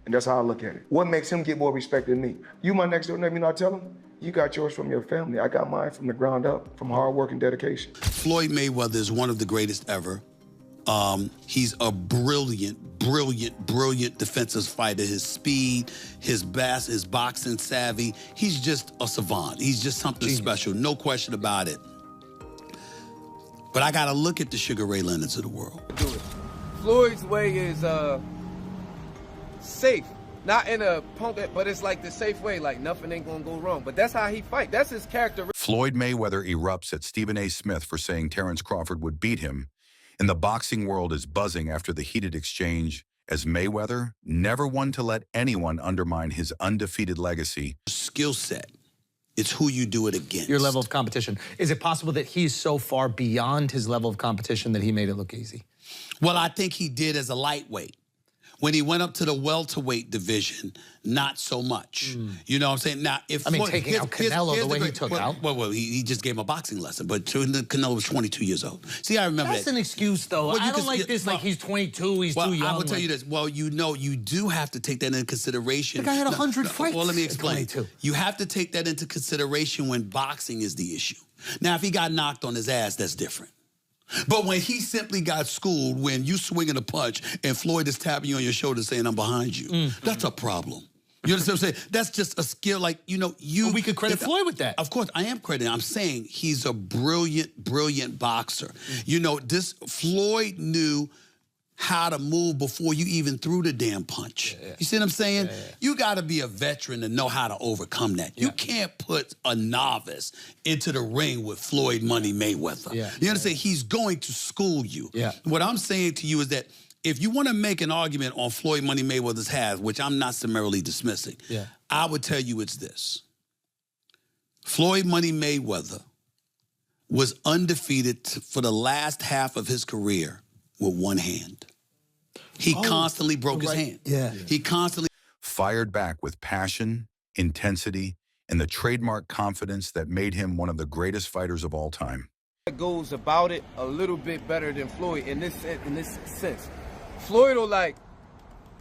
And that's how I look at it. What makes him get more respect than me? You my next door neighbor, you know what I tell him? You got yours from your family. I got mine from the ground up, from hard work and dedication. Floyd Mayweather is one of the greatest ever. He's a brilliant defensive fighter. His speed, his boxing savvy. He's just a savant. He's just something special, no question about it. But I gotta look at the Sugar Ray Leonards of the world. Floyd's way is safe. Not in a punk, but it's like the safe way, like nothing ain't gonna go wrong. But that's how he fight. That's his character. Floyd Mayweather erupts at Stephen A. Smith for saying Terrence Crawford would beat him, and the boxing world is buzzing after the heated exchange, as Mayweather, never one to let anyone undermine his undefeated legacy. Skill set. It's who you do it against. Your level of competition. Is it possible that he's so far beyond his level of competition that he made it look easy? Well, I think he did as a lightweight. When he went up to the welterweight division, not so much. You know what I'm saying? Now, if taking out Canelo the way he took out. Well, he just gave him a boxing lesson, but Canelo was 22 years old. See, I remember That's an excuse, though. I don't like this, like he's 22, he's too young. I will tell you this. Well, you know, you do have to take that into consideration. The guy had 100 fights. Well, let me explain. 22. You have to take that into consideration when boxing is the issue. Now, if he got knocked on his ass, that's different. But when he simply got schooled, when you swinging a punch and Floyd is tapping you on your shoulder saying, I'm behind you, that's a problem. You understand what I'm saying? That's just a skill, like, you know, Well, we could credit Floyd with that. Of course, I am crediting. I'm saying he's a brilliant boxer. You know, Floyd knew how to move before you even threw the damn punch. You see what I'm saying? You got to be a veteran to know how to overcome that. You can't put a novice into the ring with Floyd Money Mayweather. You understand? He's going to school you. What I'm saying to you is that if you want to make an argument on Floyd Money Mayweather's half, which I'm not summarily dismissing, I would tell you it's this. Floyd Money Mayweather was undefeated for the last half of his career with one hand. He constantly broke his hand. He constantly Fired back with passion, intensity, and the trademark confidence that made him one of the greatest fighters of all time. Goes about it a little bit better than Floyd in this sense. Floyd will, like,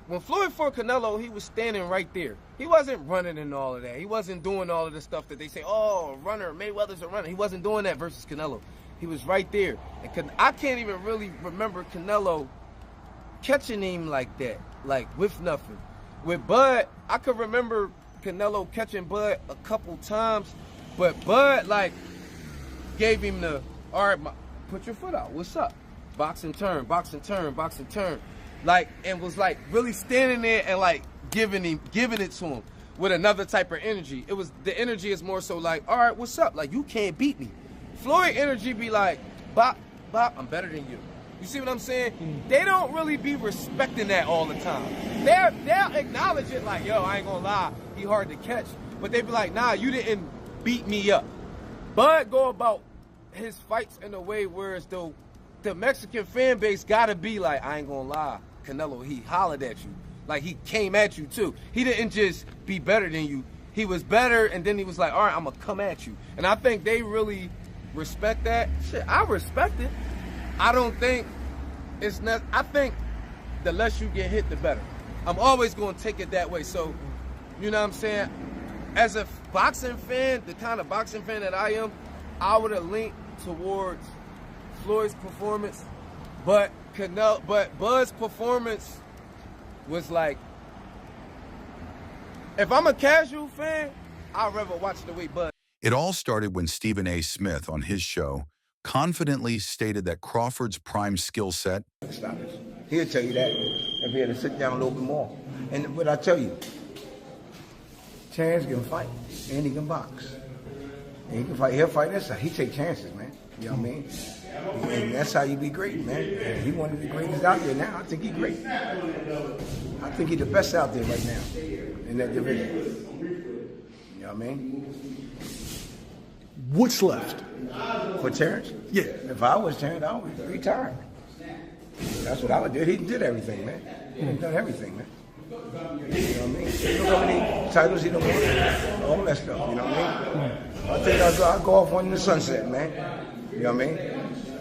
when Floyd fought Canelo, he was standing right there. He wasn't running and all of that. He wasn't doing all of the stuff that they say, oh, runner, Mayweather's a runner. He wasn't doing that versus Canelo. He was right there. And I can't even really remember Canelo catching him like that, like with nothing. With Bud, I could remember Canelo catching Bud a couple times, but Bud, like, gave him the, all right, put your foot out, what's up? Boxing turn, boxing turn, boxing turn. Like, and was like really standing there and like giving it to him with another type of energy. It was, the energy is more so like, all right, what's up? Like, you can't beat me. Floyd energy be like, bop, bop, I'm better than you. You see what I'm saying? They don't really be respecting that all the time. They'll acknowledge it like, yo, I ain't gonna lie, he hard to catch. But they be like, nah, you didn't beat me up. Bud go about his fights in a way where as though the Mexican fan base gotta be like, I ain't gonna lie, Canelo, he hollered at you. Like, he came at you too. He didn't just be better than you. He was better, and then he was like, all right, I'm gonna come at you. And I think they really respect that. Shit, I respect it. I don't think it's not, I think the less you get hit, the better. I'm always gonna take it that way. So, you know what I'm saying? As a boxing fan, the kind of boxing fan that I am, I would have leaned towards Floyd's performance, but Bud's performance was like, if I'm a casual fan, I'd rather watch the way Bud. It all started when Stephen A. Smith, on his show, confidently stated that Crawford's prime skill set. He'll tell you that if he had to sit down a little bit more. And what I tell you, Terrence can fight and he can box. And he can fight. He'll fight that side. He take chances, man. You know what I mean? And that's how you be great, man. And he one of the greatest out there now. I think he's great. I think he's the best out there right now in that division. You know what I mean? What's left? For Terrence? Yeah. If I was Terrence, I would retire. That's what I would do. He did everything, man. He done everything, man. You know what I mean? You know how many titles he don't want? All that stuff, you know what I mean? I think I'll go off one in the sunset, man. You know what I mean?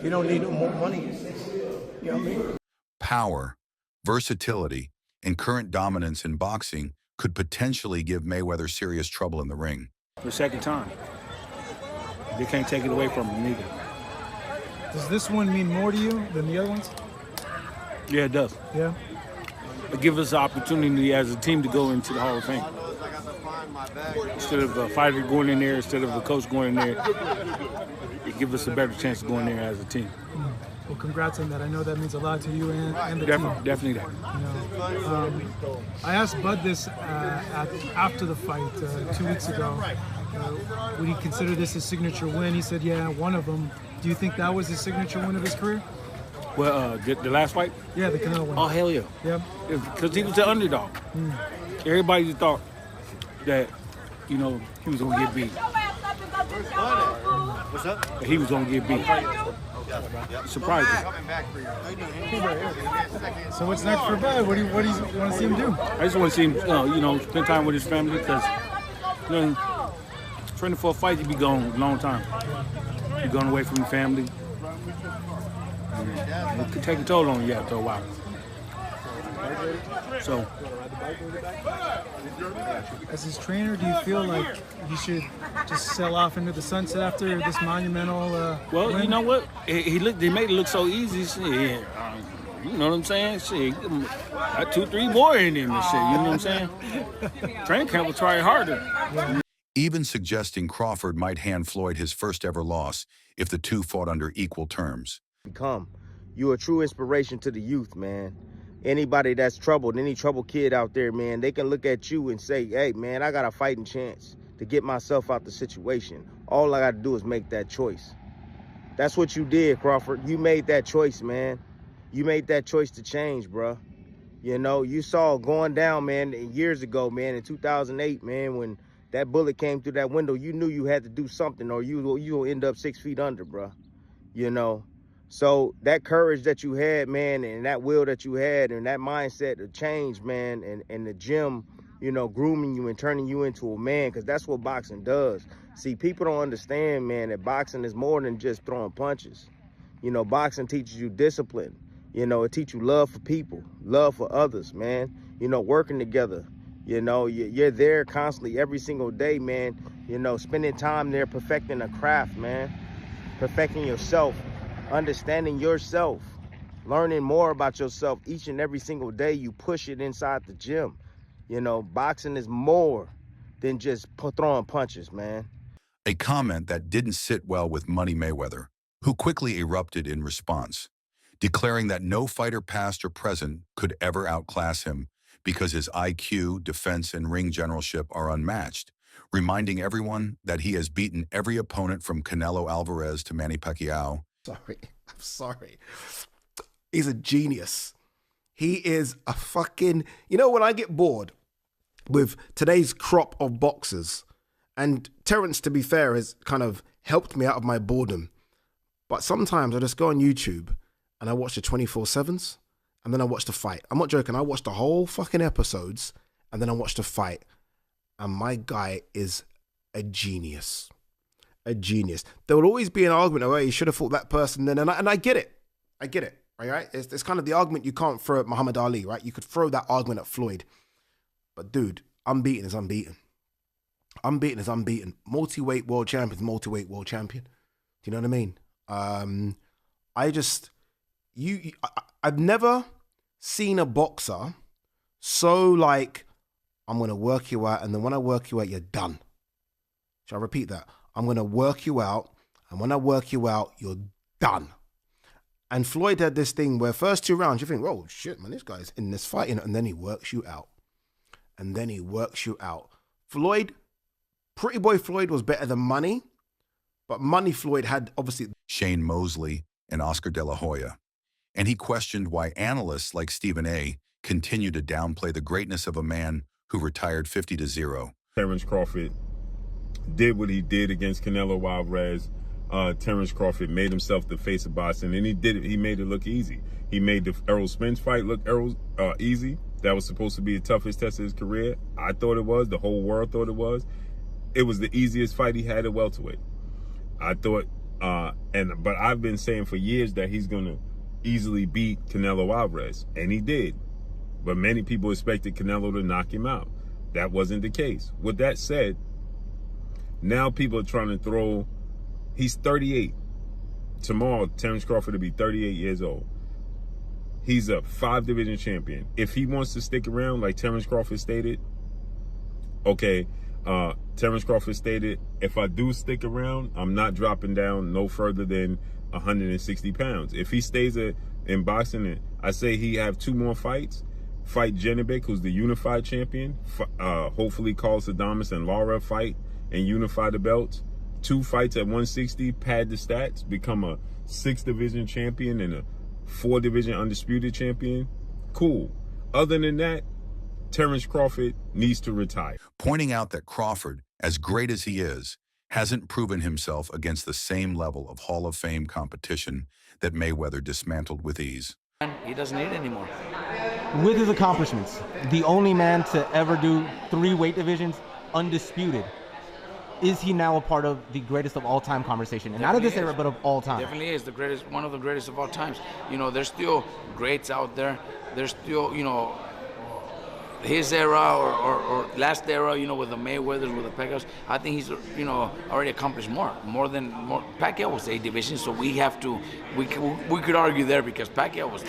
You don't need no more money. You know what I mean? Power, versatility, and current dominance in boxing could potentially give Mayweather serious trouble in the ring. The second time. They can't take it away from him neither. Does this one mean more to you than the other ones? Yeah, it does. Yeah. It gives us the opportunity as a team to go into the Hall of Fame. Instead of a fighter going in there, instead of a coach going in there, it gives us a better chance to go in there as a team. Well, congrats on that. I know that means a lot to you and the team. Definitely that. You know, I asked Bud this after the fight 2 weeks ago. Would he consider this his signature win? He said, yeah, one of them. Do you think that was his signature win of his career? Well, the last fight? Yeah, the Canelo one. Oh, hell yeah. Yeah. Because he was the underdog. Everybody thought that, you know, he was going to get beat. What's up? He was going to get beat. Surprising. So what's next for Bud? What do you want to see him do? I just want to see him, you know, spend time with his family because, you know, training for a fight, you be gone a long time. You're going away from your family. And it could take a toll on you after a while. So, as his trainer, do you feel like he should just sail off into the sunset after this monumental well, win? you know what? He made it look so easy. Shit, you know what I'm saying? Shit, got 2-3 more in him and shit. You know what I'm saying? Training camp will try harder. Yeah. Even suggesting Crawford might hand Floyd his first ever loss if the two fought under equal terms. You're a true inspiration to the youth, man. Anybody that's troubled, any troubled kid out there, man, they can look at you and say, hey, man, I got a fighting chance to get myself out the situation. All I got to do is make that choice. That's what you did, Crawford. You made that choice, man. You made that choice to change, bro. You know, you saw going down, man, years ago, man, in 2008, man, when that bullet came through that window, you knew you had to do something or you'll end up 6 feet under, bro. You know? So that courage that you had, man, and that will that you had and that mindset to change, man, and the gym, you know, grooming you and turning you into a man, because that's what boxing does. See, people don't understand, man, that boxing is more than just throwing punches. You know, boxing teaches you discipline. You know, it teaches you love for people, love for others, man. You know, working together. You know, you're there constantly every single day, man. You know, spending time there perfecting a craft, man. Perfecting yourself. Understanding yourself, learning more about yourself each and every single day. You push it inside the gym. You know, boxing is more than just throwing punches, man. A comment that didn't sit well with Money Mayweather, who quickly erupted in response, declaring that no fighter past or present could ever outclass him because his IQ, defense, and ring generalship are unmatched, reminding everyone that he has beaten every opponent from Canelo Alvarez to Manny Pacquiao. I'm sorry. He's a genius. He is a fucking... You know, when I get bored with today's crop of boxers, and Terence, to be fair, has kind of helped me out of my boredom, but sometimes I just go on YouTube and I watch the 24/7s and then I watch the fight. I'm not joking. I watch the whole fucking episodes and then I watch the fight. And my guy is a genius. A genius. There will always be an argument, oh, you should have fought that person then. And I get it. I get it. Right? It's kind of the argument you can't throw at Muhammad Ali, right? You could throw that argument at Floyd. But dude, unbeaten is unbeaten. Unbeaten is unbeaten. Multi-weight world champion is multi-weight world champion. Do you know what I mean? I've never seen a boxer so like, I'm going to work you out, and then when I work you out, you're done. Shall I repeat that? I'm going to work you out, and when I work you out, you're done. And Floyd had this thing where first 2 rounds, you think, oh, shit, man, this guy's in this fight, and then he works you out. And then he works you out. Floyd, Pretty Boy Floyd was better than Money, but Money Floyd had, obviously... Shane Mosley and Oscar De La Hoya. And he questioned why analysts like Stephen A. continue to downplay the greatness of a man who retired 50-0. Terence Crawford did what he did against Canelo Alvarez. Terence Crawford made himself the face of boxing, and he did it. He made it look easy. He made the Errol Spence fight look easy. That was supposed to be the toughest test of his career. I thought it was. The whole world thought it was. It was the easiest fight he had at welterweight. I thought, but I've been saying for years that he's gonna easily beat Canelo Alvarez, and he did. But many people expected Canelo to knock him out. That wasn't the case. With that said, now people are trying to throw, he's 38. Tomorrow, Terence Crawford will be 38 years old. He's a 5-division champion. If he wants to stick around, like Terence Crawford stated, okay, Terence Crawford stated, if I do stick around, I'm not dropping down no further than 160 pounds. If he stays in boxing, I say he have 2 more fights. Fight Janibek, who's the unified champion. Hopefully call Sadamas and Lara fight and unify the belts. 2 fights at 160, pad the stats, become a 6-division champion and a 4-division undisputed champion. Cool. Other than that, Terence Crawford needs to retire. Pointing out that Crawford, as great as he is, hasn't proven himself against the same level of Hall of Fame competition that Mayweather dismantled with ease. He doesn't need it anymore. With his accomplishments, the only man to ever do 3 weight divisions undisputed, is he now a part of the greatest of all time conversation? And not of this era, but of all time. Definitely is the greatest, one of the greatest of all times. You know, there's still greats out there. There's still, you know, his era or last era, you know, with the Mayweathers, with the Pacquiaos. I think he's, you know, already accomplished more than Pacquiao was 8 divisions, so we have to, we could argue there because Pacquiao was,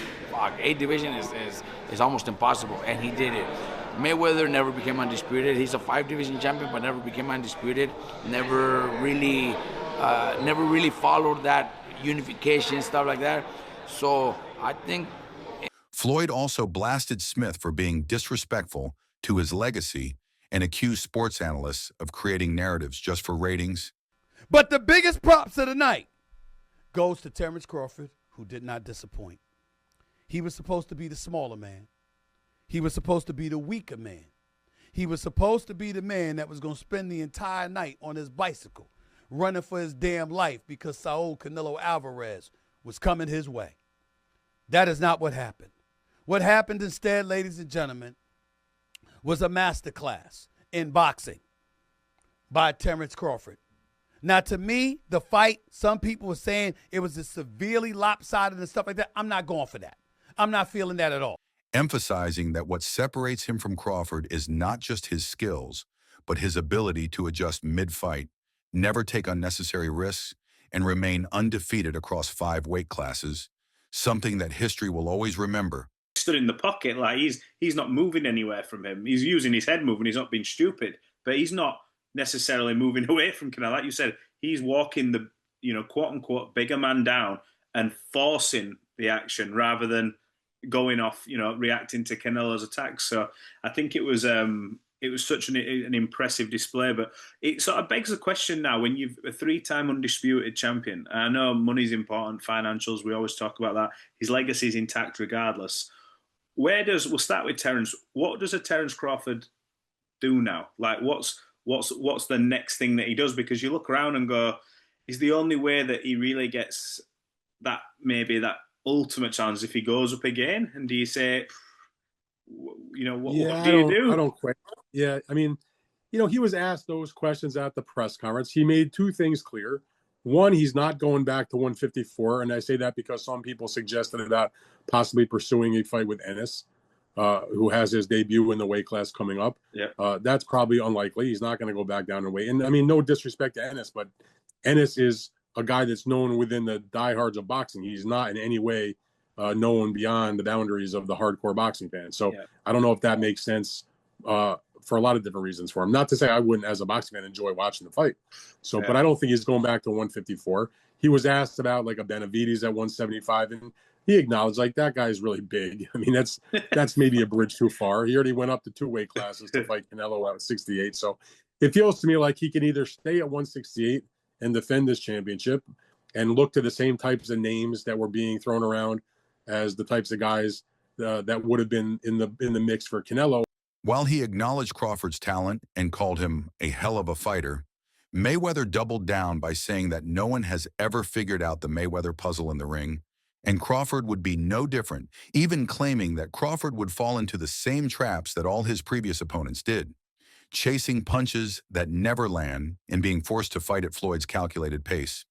8 division is almost impossible, and he did it. Mayweather never became undisputed. He's a 5-division champion, but never became undisputed. Never really followed that unification, stuff like that. So I think Floyd also blasted Smith for being disrespectful to his legacy and accused sports analysts of creating narratives just for ratings. But the biggest props of the night goes to Terence Crawford, who did not disappoint. He was supposed to be the smaller man. He was supposed to be the weaker man. He was supposed to be the man that was going to spend the entire night on his bicycle, running for his damn life because Saul Canelo Alvarez was coming his way. That is not what happened. What happened instead, ladies and gentlemen, was a masterclass in boxing by Terence Crawford. Now, to me, the fight, some people were saying it was a severely lopsided and stuff like that. I'm not going for that. I'm not feeling that at all. Emphasizing that what separates him from Crawford is not just his skills, but his ability to adjust mid-fight, never take unnecessary risks, and remain undefeated across 5 weight classes, something that history will always remember. Stood in the pocket, like he's not moving anywhere from him. He's using his head moving. He's not being stupid, but he's not necessarily moving away from Canelo. Like you said, he's walking the, you know, quote unquote bigger man down and forcing the action rather than going off, you know, reacting to Canelo's attacks. So I think it was such an impressive display. But it sort of begs the question now, when you've a 3-time undisputed champion, and I know money's important, financials, we always talk about that. His legacy is intact regardless. We'll start with Terence. What does a Terence Crawford do now? Like, what's the next thing that he does? Because you look around and go, is the only way that he really gets that, maybe that ultimate chance if he goes up again? And do you say, you know, what do you do? I don't quite. Yeah, I mean, you know, he was asked those questions at the press conference. He made 2 things clear. One, he's not going back to 154, and I say that because some people suggested about possibly pursuing a fight with Ennis, who has his debut in the weight class coming up. Yeah. That's probably unlikely. He's not going to go back down in weight. And I mean, no disrespect to Ennis, but Ennis is a guy that's known within the diehards of boxing. He's not in any way known beyond the boundaries of the hardcore boxing fan. So yeah. I don't know if that makes sense for a lot of different reasons for him. Not to say I wouldn't, as a boxing fan, enjoy watching the fight. So, yeah. But I don't think he's going back to 154. He was asked about like a Benavides at 175, and he acknowledged like that guy's really big. I mean, that's maybe a bridge too far. He already went up to 2 weight classes to fight Canelo at 68. So it feels to me like he can either stay at 168 and defend this championship and look to the same types of names that were being thrown around as the types of guys that would have been in the mix for Canelo. While he acknowledged Crawford's talent and called him a hell of a fighter, Mayweather doubled down by saying that no one has ever figured out the Mayweather puzzle in the ring, and Crawford would be no different, even claiming that Crawford would fall into the same traps that all his previous opponents did, chasing punches that never land and being forced to fight at Floyd's calculated pace.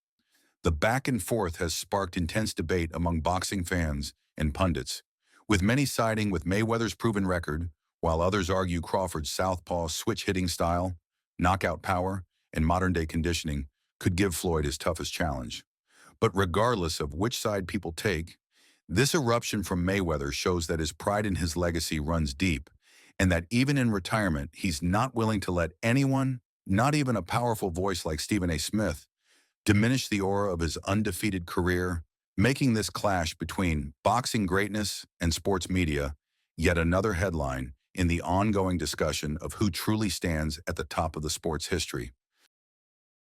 The back and forth has sparked intense debate among boxing fans and pundits, With many siding with Mayweather's proven record, while others argue Crawford's southpaw switch-hitting style, knockout power, and modern-day conditioning could give Floyd his toughest challenge. But regardless of which side people take, this eruption from Mayweather shows that his pride in his legacy runs deep, and that even in retirement, he's not willing to let anyone, not even a powerful voice like Stephen A. Smith, diminish the aura of his undefeated career, making this clash between boxing greatness and sports media yet another headline in the ongoing discussion of who truly stands at the top of the sport's history.